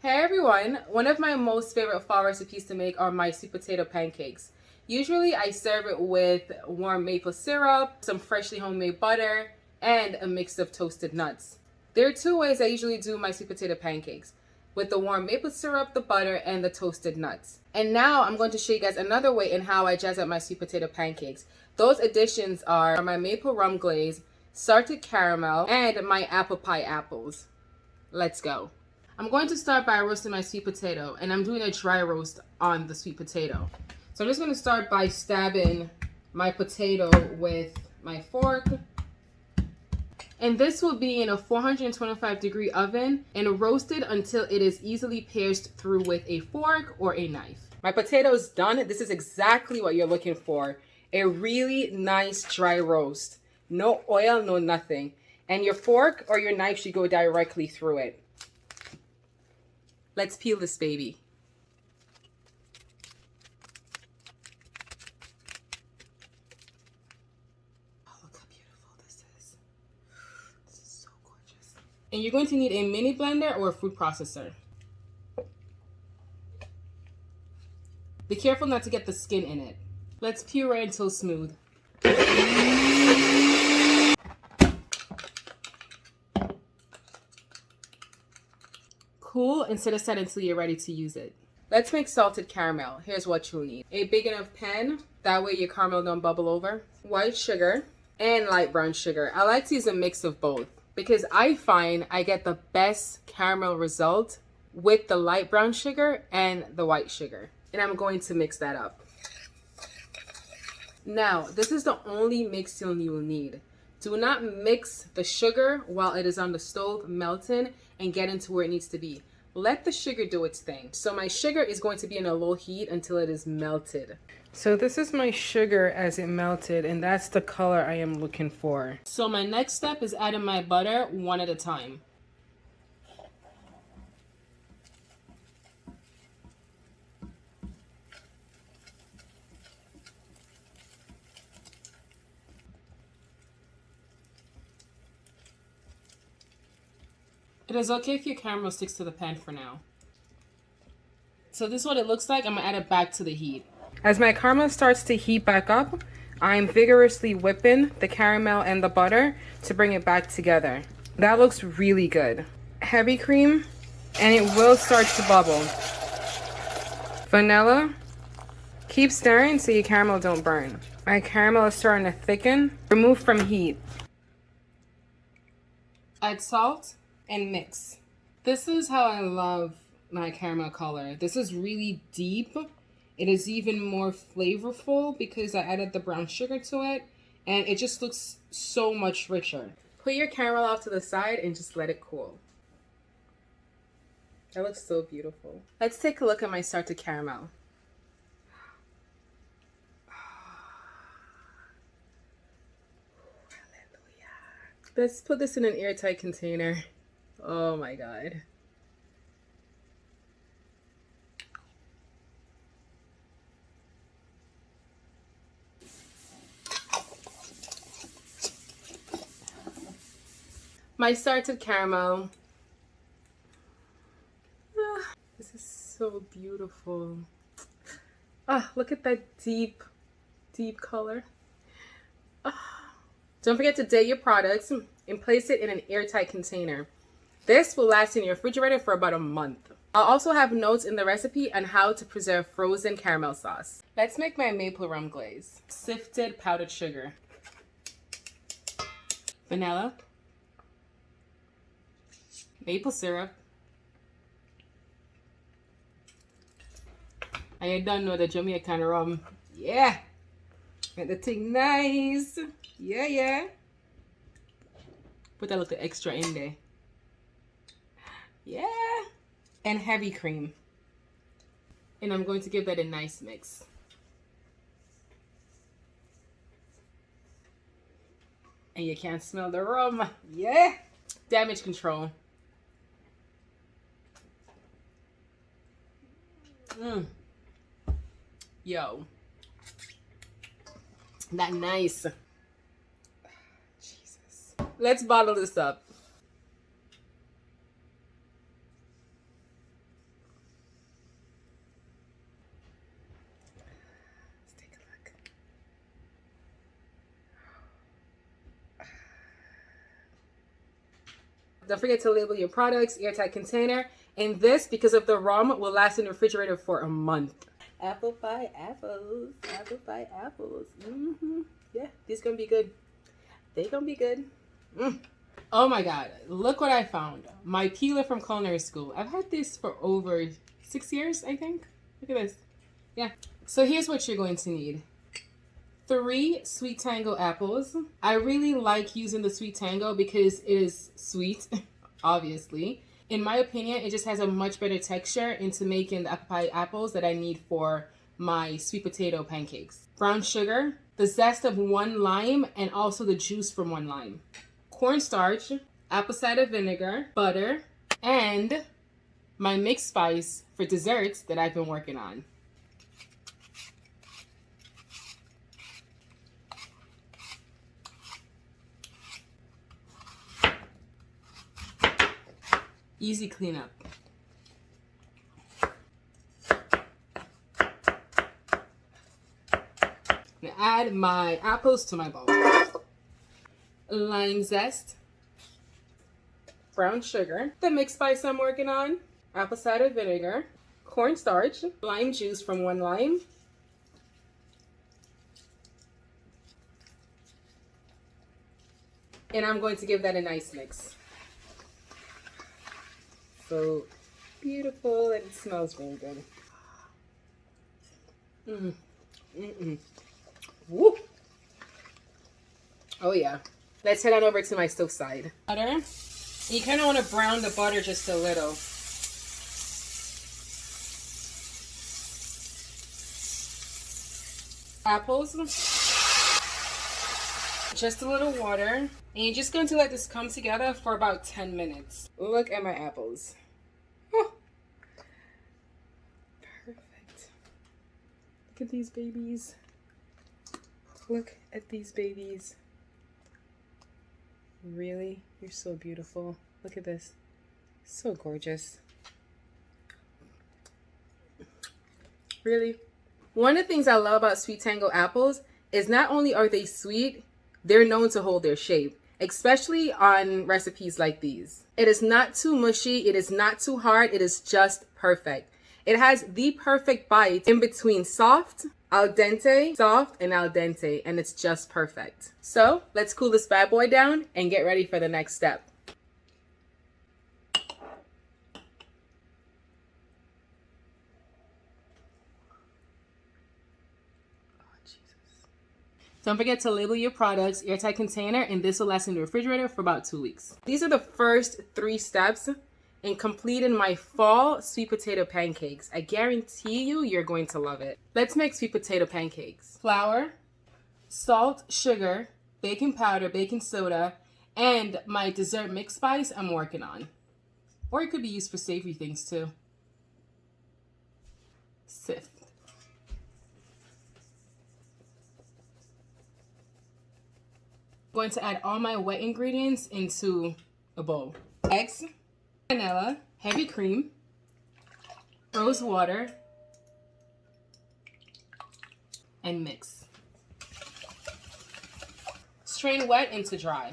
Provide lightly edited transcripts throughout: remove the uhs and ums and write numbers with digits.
Hey everyone! One of my most favorite fall recipes to make are my sweet potato pancakes. Usually I serve it with warm maple syrup, some freshly homemade butter, and a mix of toasted nuts. There are two ways I usually do my sweet potato pancakes, with the warm maple syrup, the butter, and the toasted nuts. And now I'm going to show you guys another way in how I jazz up my sweet potato pancakes. Those additions are my maple rum glaze, salted caramel, and my apple pie apples. Let's go. I'm going to start by roasting my sweet potato, and I'm doing a dry roast on the sweet potato. So I'm just going to start by stabbing my potato with my fork. And this will be in a 425-degree oven and roasted until it is easily pierced through with a fork or a knife. My potato is done. This is exactly what you're looking for. A really nice dry roast. No oil, no nothing. And your fork or your knife should go directly through it. Let's peel this baby. Oh, look how beautiful this is. This is so gorgeous. And you're going to need a mini blender or a food processor. Be careful not to get the skin in it. Let's puree until smooth. Cool and set aside until you're ready to use it. Let's make salted caramel. Here's what you'll need. A big enough pan, that way your caramel don't bubble over. White sugar and light brown sugar. I like to use a mix of both because I find I get the best caramel result with the light brown sugar and the white sugar. And I'm going to mix that up. Now, this is the only mix you'll need. Do not mix the sugar while it is on the stove melting and getting to where it needs to be. Let the sugar do its thing. So my sugar is going to be in a low heat until it is melted. So this is my sugar as it melted, and that's the color I am looking for. So my next step is adding my butter one at a time. It is okay if your caramel sticks to the pan for now. So this is what it looks like. I'm gonna add it back to the heat. As my caramel starts to heat back up, I'm vigorously whipping the caramel and the butter to bring it back together. That looks really good. Heavy cream, and it will start to bubble. Vanilla. Keep stirring so your caramel don't burn. My caramel is starting to thicken. Remove from heat. Add salt and mix. This is how I love my caramel color. This is really deep. It is even more flavorful because I added the brown sugar to it, and it just looks so much richer. Put your caramel off to the side and just let it cool. That looks so beautiful. Let's take a look at my started caramel. Let's put this in an airtight container. Oh my God. My started caramel. This is so beautiful. Look at that deep, deep color. Don't forget to date your products and place it in an airtight container. This will last in your refrigerator for about a month. I'll also have notes in the recipe on how to preserve frozen caramel sauce. Let's make my maple rum glaze. Sifted powdered sugar. Vanilla. Maple syrup. And you don't know the Jamaican rum. Yeah. Make the thing nice. Yeah. Put a little extra in there. Yeah. And heavy cream. And I'm going to give that a nice mix. And you can't smell the rum. Yeah. Damage control. Yo. That nice. Jesus. Let's bottle this up. Don't forget to label your products, airtight container. And this, because of the rum, will last in the refrigerator for a month. Apple pie apples. Apple pie apples. Yeah, these gonna be good. They gonna be good. Oh my god, look what I found. My peeler from culinary school. I've had this for over 6 years, I think. Look at this. Yeah. So here's what you're going to need. 3 Sweet Tango apples. I really like using the Sweet Tango because it is sweet, obviously. In my opinion, it just has a much better texture into making the apple pie apples that I need for my sweet potato pancakes. Brown sugar, the zest of 1 lime, and also the juice from 1 lime. Cornstarch, apple cider vinegar, butter, and my mixed spice for desserts that I've been working on. Easy cleanup. Now add my apples to my bowl. Lime zest, brown sugar, the mixed spice I'm working on, apple cider vinegar, cornstarch, lime juice from 1 lime, and I'm going to give that a nice mix. So beautiful, and it smells really good. Woo! Oh yeah. Let's head on over to my stove side. Butter. You kind of want to brown the butter just a little. Apples. Just a little water. And you're just going to let this come together for about 10 minutes. Look at my apples. Oh. Perfect. Look at these babies. Look at these babies. Really? You're so beautiful. Look at this. So gorgeous. Really? One of the things I love about Sweet Tango apples is not only are they sweet, they're known to hold their shape, especially on recipes like these. It is not too mushy. It is not too hard. It is just perfect. It has the perfect bite in between soft, al dente, soft, and al dente, and it's just perfect. So let's cool this bad boy down and get ready for the next step. Don't forget to label your products, airtight container, and this will last in the refrigerator for about 2 weeks. These are the first 3 steps in completing my fall sweet potato pancakes. I guarantee you're going to love it. Let's make sweet potato pancakes. Flour, salt, sugar, baking powder, baking soda, and my dessert mix spice I'm working on. Or it could be used for savory things too. Sift. I'm going to add all my wet ingredients into a bowl. Eggs, vanilla, heavy cream, rose water, and mix. Strain wet into dry.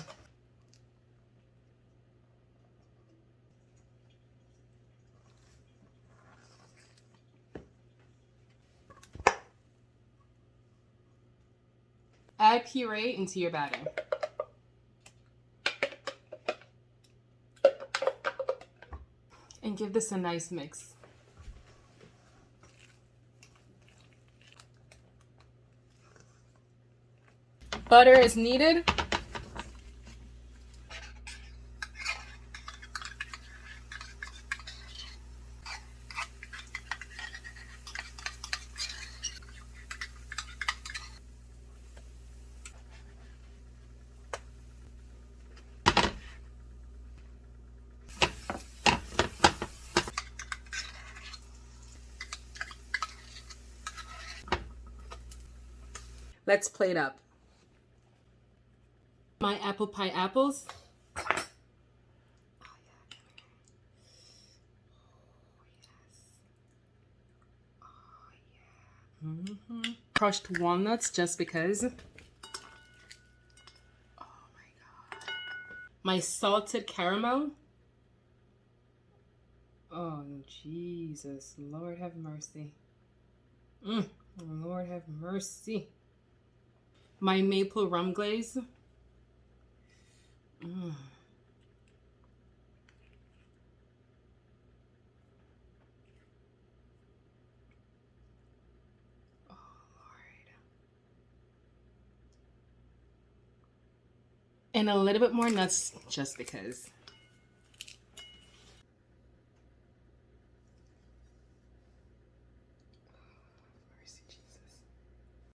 Add puree into your batter. And give this a nice mix. Butter is needed. Let's plate up. My apple pie apples. Crushed walnuts just because. Oh my god. My salted caramel. Oh, Jesus. Lord have mercy. Lord have mercy. My maple rum glaze. Mm. Oh, Lord. And a little bit more nuts just because.